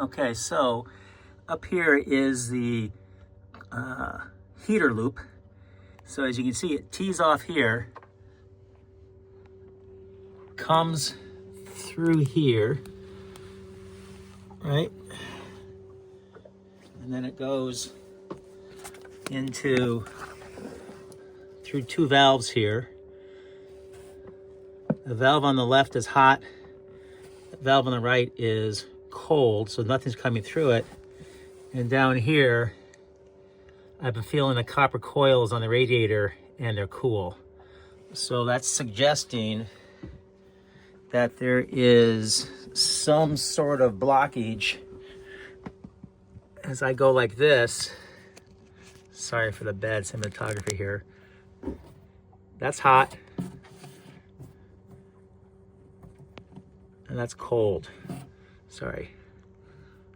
Okay, so up here is the heater loop. So as you can see, it tees off here, comes through here, right? And then it goes into, through two valves here. The valve on the left is hot, the valve on the right is cold, so nothing's coming through it. And down here, I've been feeling the copper coils on the radiator and they're cool. So that's suggesting that there is some sort of blockage as I go like this. Sorry for the bad cinematography here. That's hot. And that's cold. Sorry.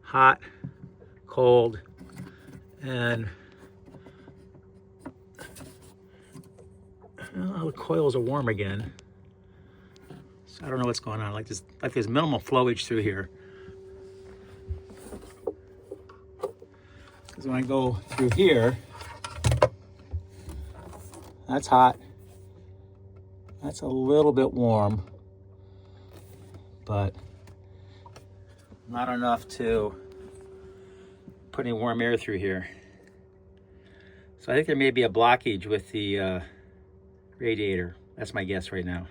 Hot, cold, and well, the coils are warm again. So I don't know what's going on. Like there's minimal flowage through here. Because when I go through here, that's hot. That's a little bit warm, but not enough to put any warm air through here. So I think there may be a blockage with the radiator. That's my guess right now.